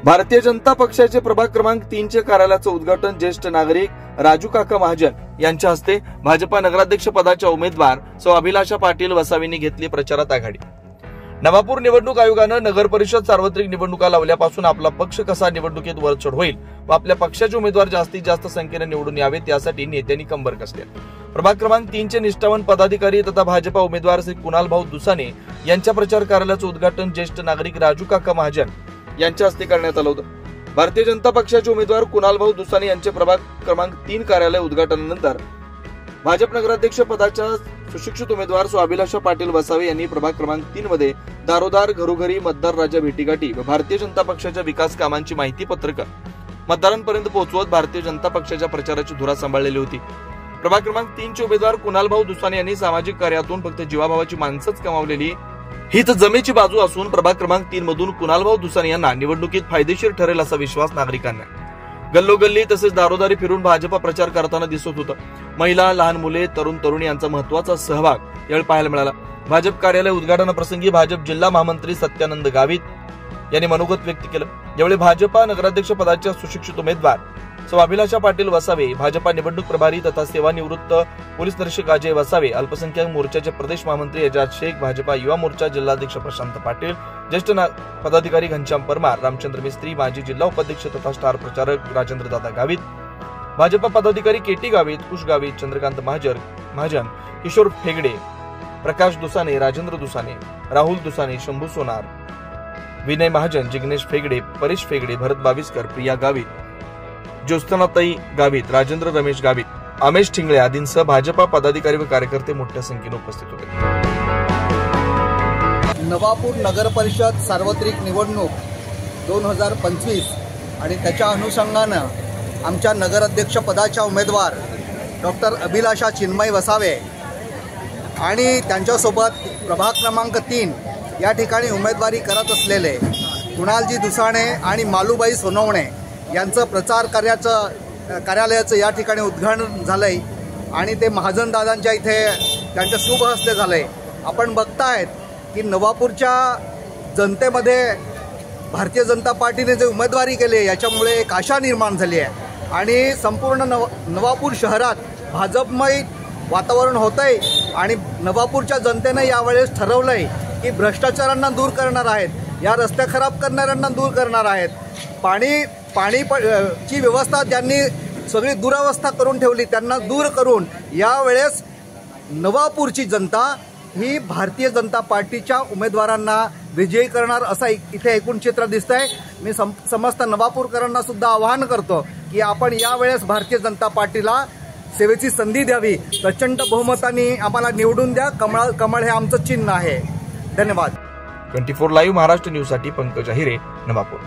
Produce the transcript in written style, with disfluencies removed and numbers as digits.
भारतीय जनता पक्षाचे प्रभाग क्रमांक 3 कार्यालयाचं उद्घाटन ज्येष्ठ नागरिक राजू काका महाजन यांच्या हस्ते भाजपा नगराध्यक्ष पदाच्या उमेदवार सौ अभिलाषा पाटील वसावेंनी घेतली प्रचारात आघाडी। नवापूर निवडणूक आयोगानं नगर परिषद सार्वत्रिक निवडणुका लावल्यापासून आपला पक्ष कसा निवडणुकीत वरचढ होईल व आपल्या पक्षाचे उमेदवार जास्तीत जास्त संख्येने निवडून यावेत यासाठी नेत्यांनी कंबर कसले। प्रभाग क्रमांक 3 निष्ठावान पदाधिकारी तथा भाजपा उमेदवार श्री कुणाल भाऊ दुसाने यांच्या प्रचार कार्यालयाचं उद्घाटन ज्येष्ठ नागरिक राजू काका महाजन यांच्या हस्ते करण्यात आलं होतं। भारतीय जनता पक्षाचे उमेदवार कुणाल भाऊ दुसाने यांचे प्रभाग क्रमांक 3 कार्यालय उद्घाटनानंतर भाजप नगराध्यक्ष पदाच्या सुशिक्षित उमेदवार सौ अभिलाषा पाटील वसावे यांनी प्रभाग क्रमांक 3 मध्ये दारोदार घरोघरी मतदार राजा भेटीगाठी व भारतीय जनता पक्षाच्या विकास कामांची माहिती पत्रकं मतदारांपर्यंत पोहोचवत भारतीय जनता पक्षाच्या प्रचाराची धुरा सांभाळलेली होती। प्रभाग क्रमांक 3 चे उमेदवार कुणाल भाऊ दुसाने यांनी सामाजिक कार्यातून फक्त जीवाभावाची माणसंच कमावलेली हीच जमेची बाजू असून प्रभाग क्रमांक 3 मधून कुणाल भाऊ दुसाने यांना निवडणुकीत फायदेशीर ठरेल असा विश्वास नागरिकांना गल्लोगल्ली तसेच दारोदारी फिरून भाजपा प्रचार करताना दिसत होतं। महिला, लहान मुले, तरुण तरुणी यांचा महत्वाचा सहभाग यावेळी पाहायला मिळाला। भाजप कार्यालय उद्घाटनाप्रसंगी भाजप जिल्हा महामंत्री सत्यानंद गावित यांनी मनोगत व्यक्त केलं। यावेळी भाजपा नगराध्यक्ष पदाच्या सुशिक्षित उमेदवार सौ अभिलाषा पाटील वसावे, भाजपा निवडणूक प्रभारी तथा सेवानिवृत्त पोलीस निरीक्षक अजय वसावे, अल्पसंख्याक मोर्चाचे प्रदेश महामंत्री एजाज शेख, भाजपा युवा मोर्चा जिल्हाध्यक्ष प्रशांत पाटील, ज्येष्ठ पदाधिकारी घनश्याम परमार, रामचंद्र मिस्त्री, माजी जिल्हा उपाध्यक्ष तथा स्टार प्रचारक राजेंद्र दादा गावित, भाजपा पदाधिकारी केटी गावित, कुश गावित, चंद्रकांत महाजन, किशोर फेगडे, प्रकाश दुसाने, राजेंद्र दुसाने, राहुल दुसाने, शंभू सोनार, विनय महाजन, जिग्नेश फेगडे, परेश फेगडे, भरत बाविस्कर, प्रिया गावित, ज्योत्सनाताई गावित, राजेंद्र रमेश गावित, अमेश ठिंगळे आदींसह भाजपा पदाधिकारी व कार्यकर्ते मोठ्या संख्येने उपस्थित होते। नवापूर नगर परिषद सार्वत्रिक निवडणूक 2025 आणि त्याच्या अनुषंगानं आमच्या नगराध्यक्ष पदाच्या उमेदवार डॉक्टर अभिलाषा चिन्मय वसावे आणि त्यांच्यासोबत प्रभाग क्रमांक 3 या ठिकाणी उमेदवारी करत असलेले कुणालजी दुसाणे आणि मालूबाई सोनवणे यांचं प्रचार कार्यालयाचं या ठिकाणी उद्घाटन झालंय आणि ते महाजन दादांच्या इथे त्यांच्या शुभ हस्ते झालंय। आपण बघतायत की नवापूरच्या जनतेमध्ये भारतीय जनता पार्टीने जे उमेदवारी केली याच्यामुळे एक आशा निर्माण झाली आहे आणि संपूर्ण नवापूर शहरात भाजपमय वातावरण होतंय आणि नवापूरच्या जनतेने यावेळेस ठरवलंय की भ्रष्टाचारांना दूर करणार आहेत, या रस्ते खराब करणाऱ्यांना दूर करणार आहेत, पाणीची व्यवस्था ज्यांनी सगळी दुरावस्था करून ठेवली त्यांना दूर करून यावेळेस नवापूरची जनता ही भारतीय जनता पार्टीच्या उमेदवारांना विजयी करणार असं इथे एकूण चित्र दिसतंय। मी समस्त नवापूरकरांना सुद्धा आवाहन करतो की आपण यावेळेस भारतीय जनता पार्टीला सेवेची संधी द्यावी, प्रचंड बहुमताने आम्हाला निवडून द्या, कमळ हे आमचं चिन्ह आहे। धन्यवाद। 24 लाईव्ह महाराष्ट्र न्यूज साठी पंकज अहिरे, नवापूर।